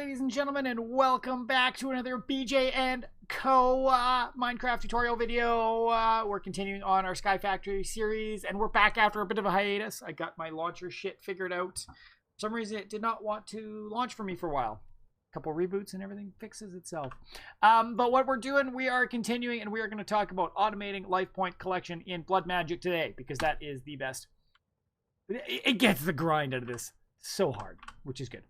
ladies and gentlemen, and welcome back to another BJ&Co Minecraft tutorial video. We're continuing on our Skyfactory series, and we're back after a bit of a hiatus. I got my launcher shit figured out. For some reason, it did not want to launch for me for a while. A couple reboots and everything fixes itself. But what we're doing, we are continuing, and we are going to talk about automating life point collection in Blood Magic today, because that is the best. It gets the grind out of this so hard, which is good.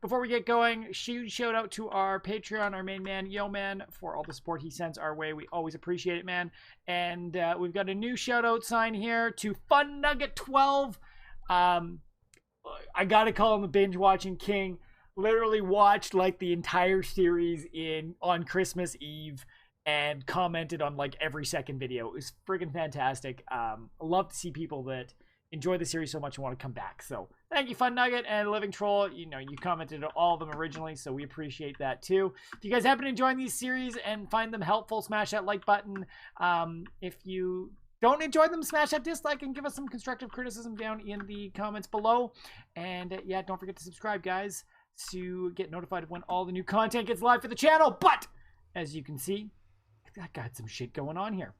Before we get going, huge shout out to our Patreon, our main man, Yo Man, for all the support he sends our way. We always appreciate it, man. And we've got a new shout out sign here to Fun Nugget 12. I gotta call him the binge watching king. Literally watched like the entire series on Christmas Eve and commented on like every second video. It was friggin' fantastic. I love to see people that enjoy the series so much and want to come back. So thank you, Fun Nugget and Living Troll. You know, you commented on all of them originally, so we appreciate that too. If you guys happen to enjoy these series and find them helpful, smash that like button. If you don't enjoy them, smash that dislike and give us some constructive criticism down in the comments below. And yeah, don't forget to subscribe, guys, to get notified of when all the new content gets live for the channel. But as you can see, I got some shit going on here.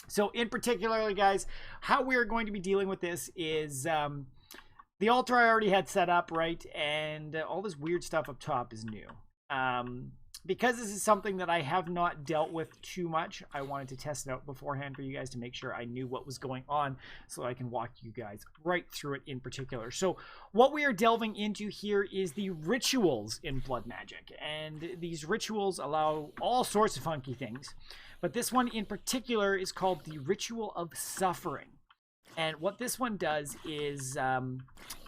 So in particular, guys, how we're going to be dealing with this is the altar I already had set up, right? And all this weird stuff up top is new. Because this is something that I have not dealt with too much, I wanted to test it out beforehand for you guys to make sure I knew what was going on so I can walk you guys right through it in particular. So what we are delving into here is the rituals in Blood Magic. And these rituals allow all sorts of funky things. But this one in particular is called the Ritual of Suffering. And what this one does is,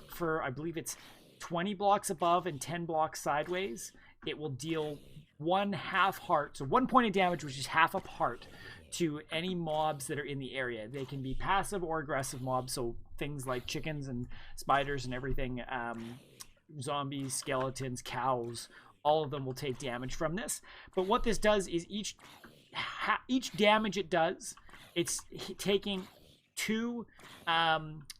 for I believe it's 20 blocks above and 10 blocks sideways, it will deal 1/2 heart, so 1 point of damage, which is half a heart, to any mobs that are in the area. They can be passive or aggressive mobs, so things like chickens and spiders and everything, zombies, skeletons, cows, all of them will take damage from this. But what this does is each damage it does, it's taking 2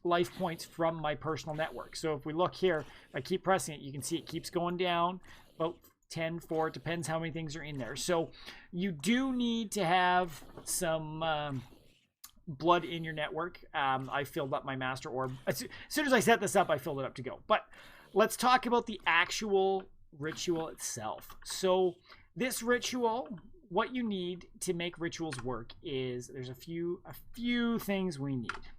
life points from my personal network. So if we look here, if I keep pressing it, you can see it keeps going down about 10, 4, it depends how many things are in there. So you do need to have some blood in your network. I filled up my master orb. As soon as I set this up, I filled it up to go. But let's talk about the actual ritual itself. So this ritual, what you need to make rituals work is there's a few things we need.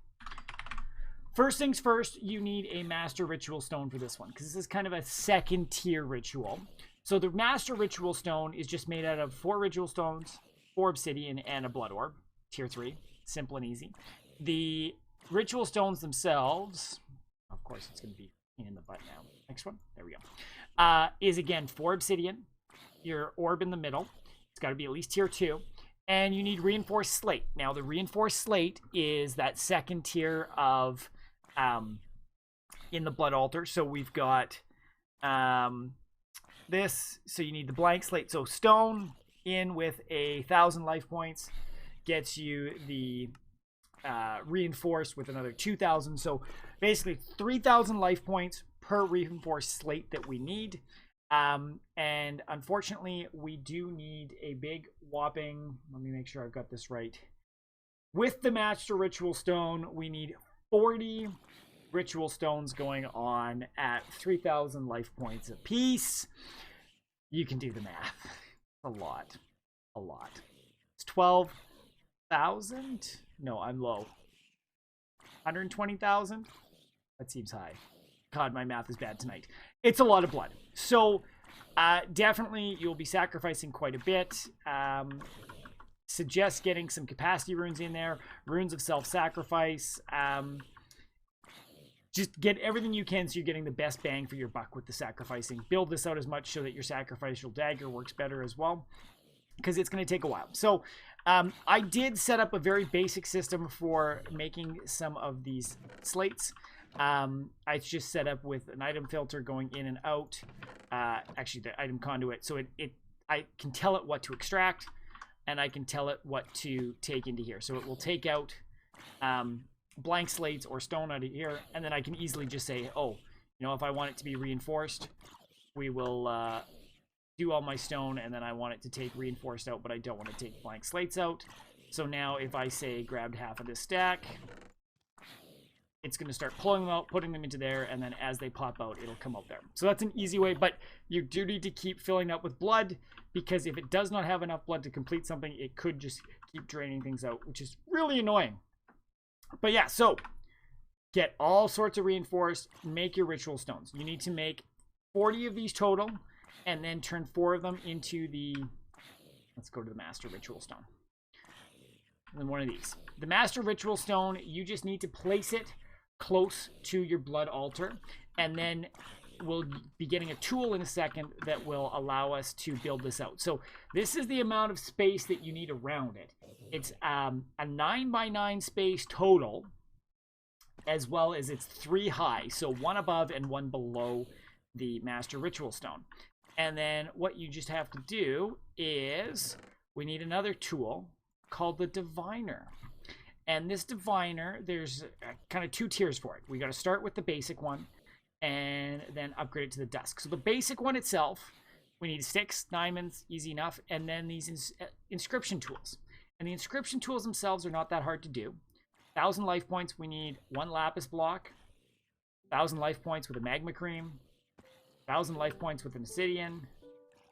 First things first, you need a master ritual stone for this one, because this is kind of a second tier ritual. So the master ritual stone is just made out of 4 ritual stones, 4 obsidian, and a blood orb. Tier 3, simple and easy. The ritual stones themselves, of course it's going to be in the butt now. Next one, there we go. Is again 4 obsidian, your orb in the middle. It's got to be at least tier 2. And you need reinforced slate. Now, the reinforced slate is that second tier of in the blood altar. So we've got this. So you need the blank slate. So stone in with 1,000 life points gets you the reinforced with another 2,000. So basically 3,000 life points per reinforced slate that we need. And unfortunately, we do need a big whopping, let me make sure I've got this right. With the Master Ritual Stone, we need 40 Ritual Stones going on at 3,000 life points apiece. You can do the math. A lot. It's 12,000? No, I'm low. 120,000? That seems high. God, my math is bad tonight. It's a lot of blood. So definitely you'll be sacrificing quite a bit. Suggest getting some capacity runes in there, runes of self-sacrifice. Just get everything you can so you're getting the best bang for your buck with the sacrificing. Build this out as much so that your sacrificial dagger works better as well, because it's going to take a while. So I did set up a very basic system for making some of these slates. I just set up with an item filter going in and out, actually the item conduit, so I can tell it what to extract, and I can tell it what to take into here. So it will take out blank slates or stone out of here, and then I can easily just say, oh, you know, if I want it to be reinforced, we will do all my stone, and then I want it to take reinforced out, but I don't want to take blank slates out. So now if I say grabbed half of this stack, it's going to start pulling them out, putting them into there, and then as they pop out, it'll come out there. So that's an easy way, but you do need to keep filling up with blood, because if it does not have enough blood to complete something, it could just keep draining things out, which is really annoying. But yeah, so get all sorts of reinforced, make your ritual stones. You need to make 40 of these total, and then turn 4 of them into the, let's go to the master ritual stone. And then one of these. The master ritual stone, you just need to place it close to your blood altar, and then we'll be getting a tool in a second that will allow us to build this out. So this is the amount of space that you need around it. It's a 9x9 space total, as well as it's 3 high, so 1 above and 1 below the master ritual stone. And then what you just have to do is we need another tool called the diviner. And this diviner, there's kind of 2 tiers for it. We got to start with the basic one and then upgrade it to the dusk. So the basic one itself, we need sticks, diamonds, easy enough, and then these inscription tools. And the inscription tools themselves are not that hard to do. 1,000 life points, we need 1 lapis block, 1,000 life points with a magma cream, 1,000 life points with an obsidian,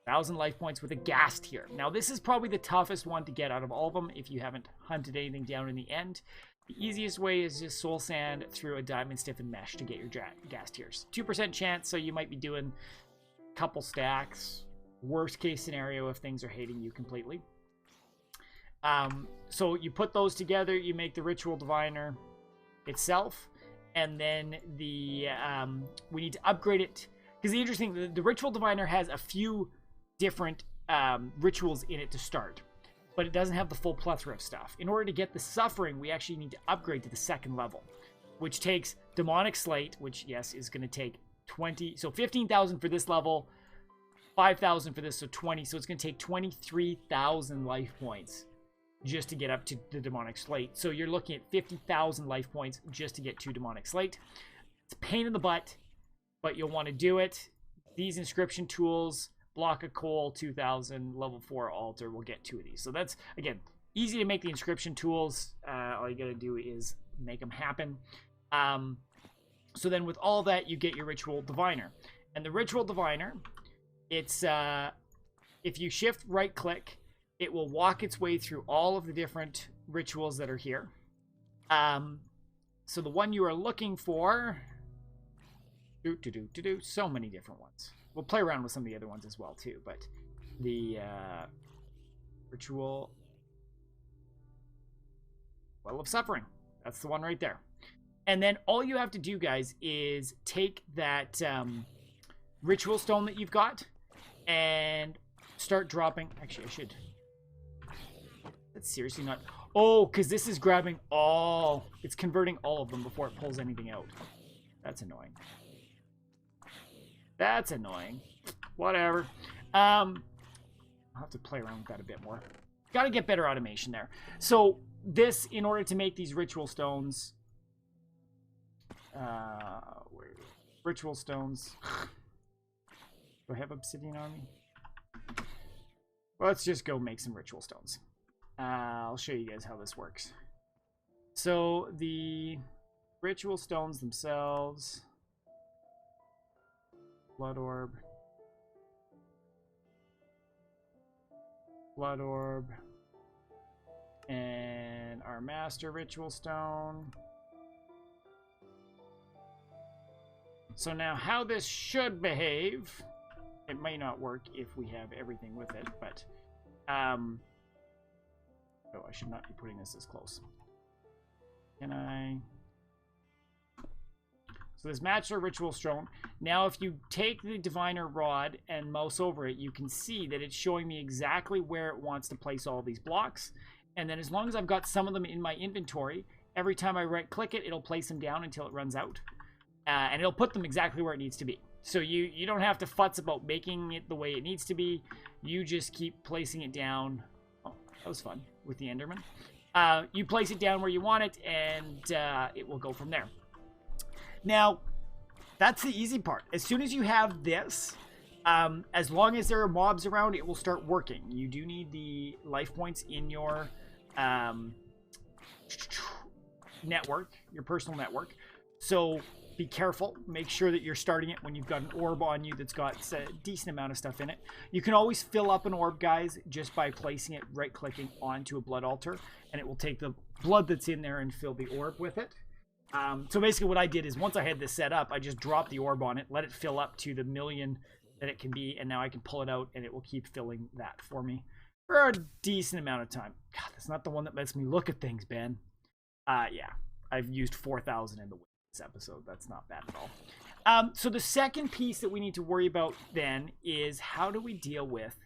1,000 life points with a gas tier. Now this is probably the toughest one to get out of all of them if you haven't hunted anything down in the end. The easiest way is just soul sand through a diamond stiffened mesh to get your gas tiers. 2% chance, so you might be doing a couple stacks. Worst case scenario if things are hating you completely. So you put those together, you make the ritual diviner itself, and then the we need to upgrade it, because the interesting, the ritual diviner has a few different rituals in it to start, but it doesn't have the full plethora of stuff. In order to get the suffering, we actually need to upgrade to the 2nd level, which takes demonic slate, which yes is going to take 20, so 15,000 for this level, 5,000 for this, so 20, so it's going to take 23,000 life points just to get up to the demonic slate. So you're looking at 50,000 life points just to get to demonic slate. It's a pain in the butt, but you'll want to do it. These inscription tools, block of coal, 2,000, level 4 altar, we'll get 2 of these. So that's, again, easy to make the inscription tools. All you gotta do is make them happen. So then with all that, you get your ritual diviner. And the ritual diviner, it's, if you shift right click, it will walk its way through all of the different rituals that are here. So the one you are looking for, so many different ones. We'll play around with some of the other ones as well too, but the ritual well of suffering, that's the one right there. And then all you have to do, guys, is take that ritual stone that you've got and start dropping. Actually, I should. That's seriously not. Oh, because this is grabbing all. It's converting all of them before it pulls anything out. That's annoying. That's annoying. Whatever. I'll have to play around with that a bit more. Got to get better automation there. So this, in order to make these ritual stones, ritual stones. Do I have obsidian on me? Well, let's just go make some ritual stones. I'll show you guys how this works. So the ritual stones themselves, blood orb, and our master ritual stone. So now how this should behave, it may not work if we have everything with it, but oh, I should not be putting this close. Can I? So this master ritual stone. Now if you take the diviner rod and mouse over it, you can see that it's showing me exactly where it wants to place all these blocks. And then as long as I've got some of them in my inventory, every time I right click it, it'll place them down until it runs out. And it'll put them exactly where it needs to be. So you don't have to futz about making it the way it needs to be. You just keep placing it down. Oh, that was fun with the Enderman. You place it down where you want it, and it will go from there. Now, that's the easy part. As soon as you have this, As long as there are mobs around, it will start working. You do need the life points in your network, your personal network. So be careful. Make sure that you're starting it when you've got an orb on you that's got a decent amount of stuff in it. You can always fill up an orb, guys, just by placing it, right-clicking onto a blood altar, and it will take the blood that's in there and fill the orb with it. So basically what I did is once I had this set up, I just dropped the orb on it, let it fill up to the million that it can be, and now I can pull it out and it will keep filling that for me for a decent amount of time. God, that's not the one that lets me look at things, Ben. Yeah, I've used 4,000 in this episode. That's not bad at all. So the second piece that we need to worry about then is how do we deal with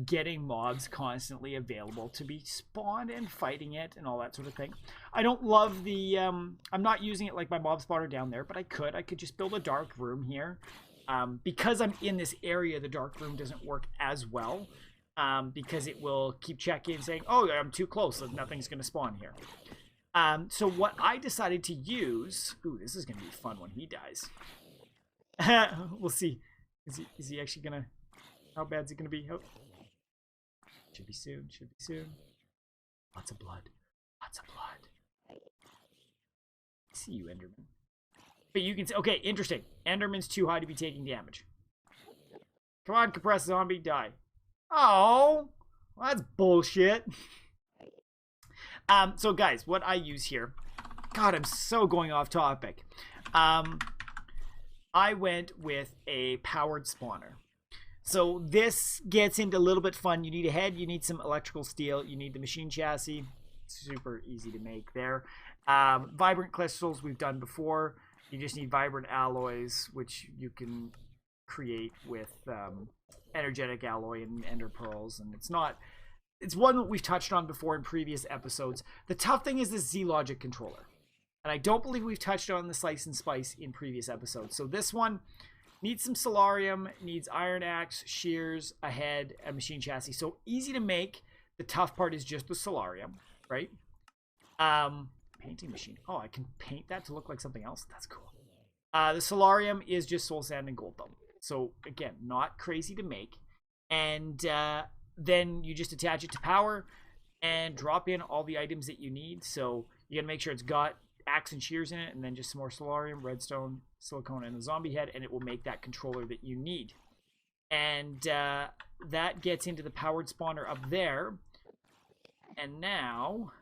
getting mobs constantly available to be spawned and fighting it and all that sort of thing. I don't love the I'm not using it like my mob spawner down there, but I could just build a dark room here. Because I'm in this area, the dark room doesn't work as well, because it will keep checking saying, oh, I'm too close, so nothing's going to spawn here. So what I decided to use, ooh, this is going to be fun when he dies. We'll see. Is he actually going to, how bad is it going to be? Oh. Should be soon, should be soon. Lots of blood. Lots of blood. I see you, Enderman. But you can say, okay, interesting. Enderman's too high to be taking damage. Come on, compressed zombie, die. Oh, well, that's bullshit. So guys, what I use here, God, I'm so going off topic. I went with a powered spawner. So this gets into a little bit fun. You need a head, you need some electrical steel, you need the machine chassis. Super easy to make there. Vibrant crystals we've done before. You just need vibrant alloys, which you can create with energetic alloy and ender pearls. And it's one that we've touched on before in previous episodes. The tough thing is this Z-Logic controller. And I don't believe we've touched on the Slice and Spice in previous episodes. So this one needs some solarium, needs iron axe, shears, a head, a machine chassis. So easy to make. The tough part is just the solarium, right? Painting machine. Oh, I can paint that to look like something else. That's cool. The solarium is just soul sand and gold, though. So again, not crazy to make. And then you just attach it to power and drop in all the items that you need. So you gotta make sure it's got axe and shears in it, and then just some more solarium, redstone, silicone, and a zombie head, and it will make that controller that you need. And that gets into the powered spawner up there. And now,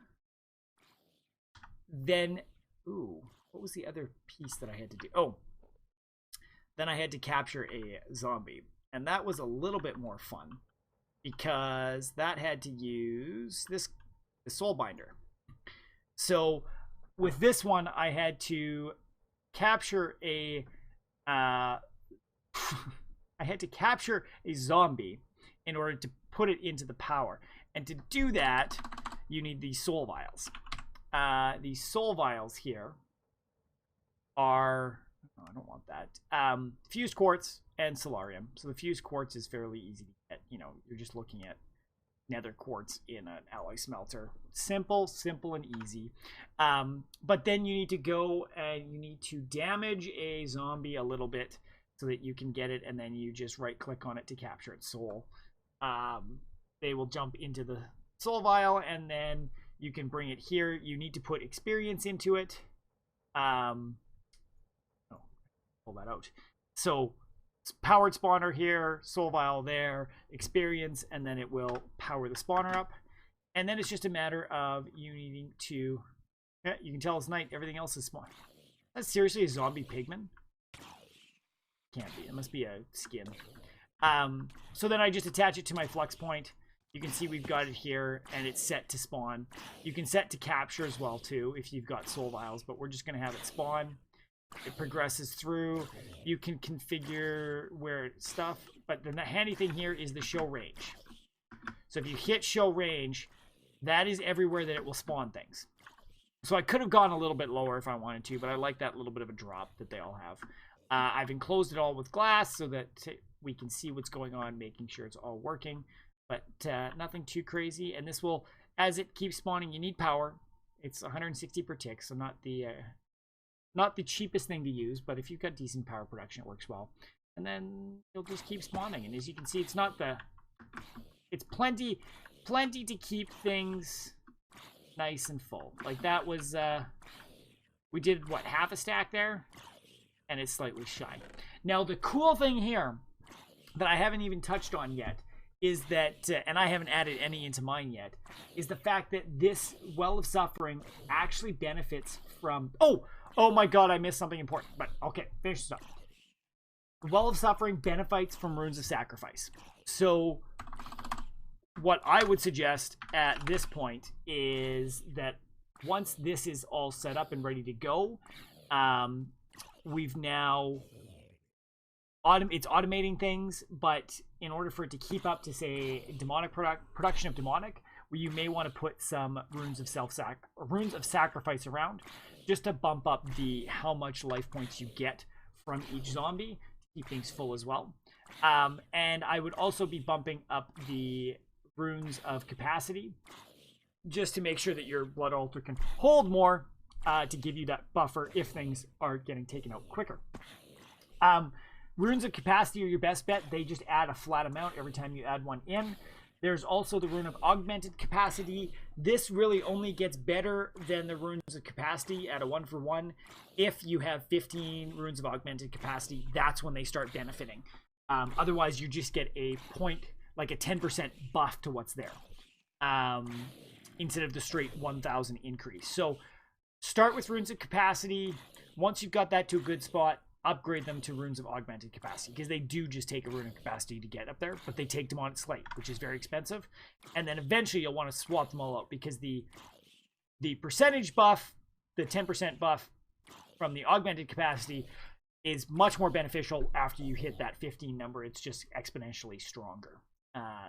then, ooh, what was the other piece that I had to do? Oh, then I had to capture a zombie. And that was a little bit more fun, because that had to use the soul binder. So with this one, I had to capture a I had to capture a zombie in order to put it into the power. And to do that, you need these soul vials. These soul vials here are, oh, I don't want that. Fused quartz and solarium. So the fused quartz is fairly easy to get. You know, you're just looking at nether quartz in an alloy smelter. Simple and easy. But then you need to go and you need to damage a zombie a little bit so that you can get it, and then you just right click on it to capture its soul. They will jump into the soul vial, and then you can bring it here. You need to put experience into it. Oh, pull that out. So powered spawner here, soul vial there, experience, and then it will power the spawner up. And then it's just a matter of you needing to, yeah, you can tell it's night, everything else is small. That's seriously a zombie pigman? Can't be, it must be a skin. So then I just attach it to my flux point. You can see we've got it here, and it's set to spawn. You can set to capture as well too if you've got soul vials, but we're just going to have it spawn. It progresses through. You can configure where stuff, but the handy thing here is the show range. So if you hit show range, that is everywhere that it will spawn things. So I could have gone a little bit lower if I wanted to, but I like that little bit of a drop that they all have. I've enclosed it all with glass so that we can see what's going on, making sure it's all working, but nothing too crazy. And this will, as it keeps spawning, you need power. It's 160 per tick, so not the cheapest thing to use, but if you've got decent power production, it works well. and then you'll just keep spawning. And as you can see, it's not the... It's plenty to keep things nice and full. Like that was... we did, what, half a stack there? And it's slightly shy. Now, the cool thing here that I haven't even touched on yet is that, and I haven't added any into mine yet, is the fact that this Well of Suffering actually benefits from... Oh my god, I missed something important. But, okay, finish this up. Well of Suffering benefits from Runes of Sacrifice. So, what I would suggest at this point is that once this is all set up and ready to go, we've now... It's automating things, but in order for it to keep up to, say, demonic production of demonic, where you may want to put some runes of sacrifice around, just to bump up the how much life points you get from each zombie, to keep things full as well. And I would also be bumping up the runes of capacity, just to make sure that your blood altar can hold more, to give you that buffer if things are getting taken out quicker. Runes of capacity are your best bet. They just add a flat amount every time you add one in. There's also the rune of augmented capacity. This really only gets better than the runes of capacity at a 1-for-1. If you have 15 runes of augmented capacity, that's when they start benefiting. Otherwise, you just get a point, like a 10% buff to what's there, instead of the straight 1,000 increase. So start with runes of capacity. Once you've got that to a good spot, upgrade them to runes of augmented capacity, because they do just take a rune of capacity to get up there, but they take demonic slate, which is very expensive. And then eventually you'll want to swap them all out, because the percentage buff, the 10% buff from the augmented capacity, is much more beneficial after you hit that 15 number. It's just exponentially stronger.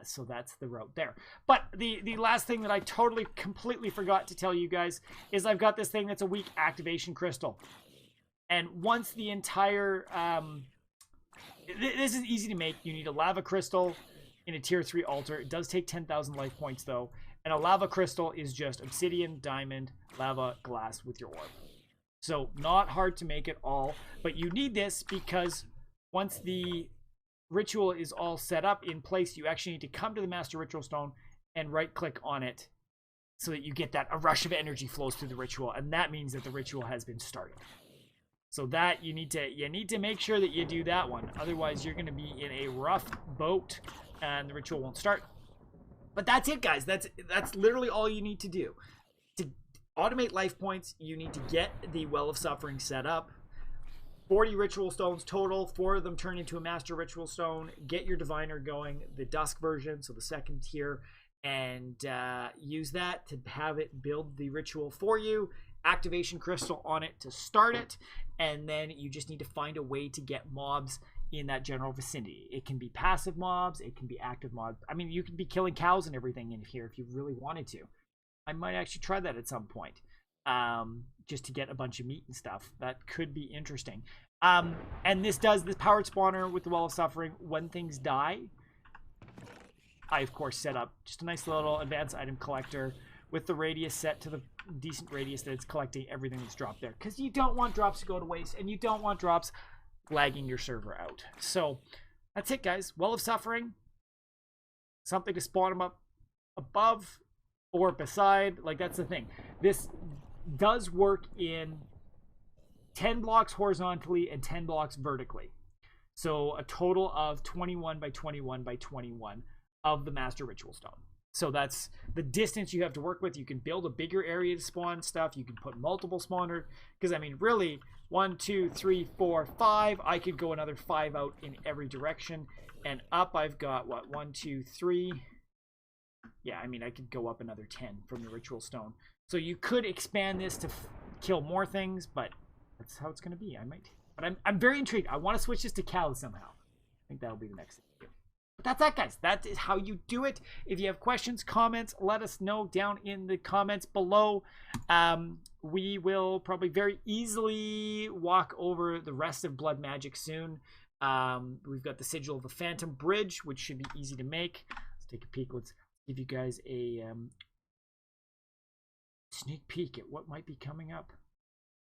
So that's the route there. But the last thing that I completely forgot to tell you guys is I've got this thing that's a weak activation crystal. And once the entire... this is easy to make. You need a lava crystal in a tier 3 altar. It does take 10,000 life points, though. And a lava crystal is just obsidian, diamond, lava, glass with your orb. So not hard to make at all. But you need this because once the ritual is all set up in place, you actually need to come to the Master Ritual Stone and right-click on it so that you get that a rush of energy flows through the ritual. And that means that the ritual has been started. So that you need to make sure that you do that one. Otherwise, you're going to be in a rough boat and the ritual won't start. But that's it, guys. That's literally all you need to do. To automate life points, you need to get the Well of Suffering set up. 40 ritual stones total. 4 of them turn into a Master Ritual Stone. Get your Diviner going, the Dusk version, so the second tier, and use that to have it build the ritual for you. Activation crystal on it to start it, and then you just need to find a way to get mobs in that general vicinity. It can be passive mobs, it can be active mobs. I mean, you can be killing cows and everything in here if you really wanted to. I might actually try that at some point, just to get a bunch of meat and stuff. That could be interesting. And this powered spawner with the Well of Suffering, when things die, I of course set up just a nice little advanced item collector with the radius set to the decent radius that it's collecting everything that's dropped there, because you don't want drops to go to waste, and you don't want drops lagging your server out. So that's it, guys. Well of Suffering, something to spawn them up above or beside. Like, that's the thing. This does work in 10 blocks horizontally and 10 blocks vertically, so a total of 21 by 21 by 21 of the Master Ritual Stone. So that's the distance you have to work with. You can build a bigger area to spawn stuff. You can put multiple spawners. Because, I mean, really, 1, 2, 3, 4, 5. I could go another 5 out in every direction. And up, I've got, what, 1, 2, 3. Yeah, I mean, I could go up another 10 from the Ritual Stone. So you could expand this to kill more things, but that's how it's going to be. I might. But I'm very intrigued. I want to switch this to cows somehow. I think that'll be the next thing. But that's that, guys. That is how you do it. If you have questions, comments, let us know down in the comments below. We will probably very easily walk over the rest of Blood Magic soon. We've got the Sigil of the Phantom Bridge, which should be easy to make. Let's take a peek. Let's give you guys a sneak peek at what might be coming up.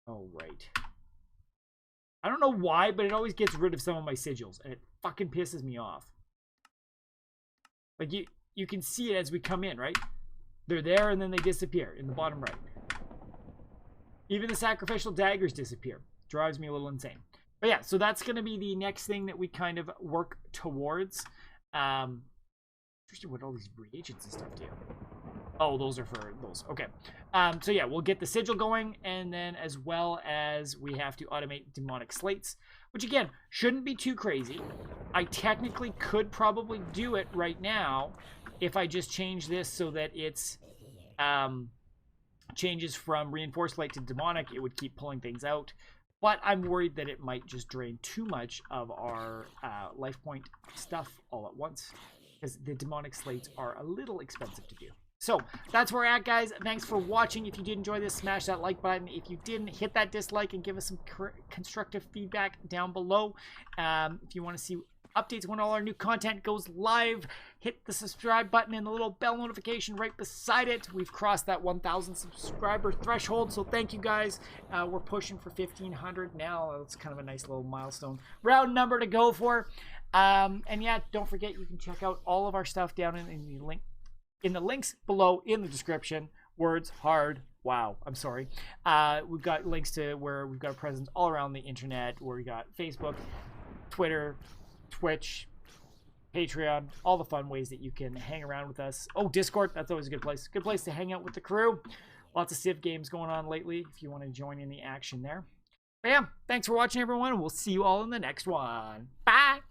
Oh, right. I don't know why, but it always gets rid of some of my sigils, and it fucking pisses me off. Like, you can see it as we come in, right? They're there, and then they disappear in the bottom right. Even the sacrificial daggers disappear. Drives me a little insane. But yeah, so that's going to be the next thing that we kind of work towards. Interesting what all these reagents and stuff do. Oh, those are for those. Okay. So yeah, we'll get the sigil going, and then as well as we have to automate demonic slates, which again, shouldn't be too crazy. I technically could probably do it right now if I just change this so that it's changes from reinforced light to demonic. It would keep pulling things out. But I'm worried that it might just drain too much of our life point stuff all at once, because the demonic slates are a little expensive to do. So that's where we're at, guys. Thanks for watching. If you did enjoy this, smash that like button. If you didn't, hit that dislike and give us some constructive feedback down below. If you want to see updates when all our new content goes live, hit the subscribe button and the little bell notification right beside it. We've crossed that 1,000 subscriber threshold, so thank you guys. We're pushing for 1,500 now. It's kind of a nice little milestone round number to go for. And yeah, don't forget, you can check out all of our stuff down in the links below in the description. Words hard. Wow, I'm sorry. We've got links to where we've got a presence all around the internet, where we got Facebook, Twitter, Twitch, Patreon, all the fun ways that you can hang around with us. Oh, Discord, that's always a good place. Good place to hang out with the crew. Lots of Civ games going on lately if you want to join in the action there. But yeah, thanks for watching, everyone. We'll see you all in the next one. Bye!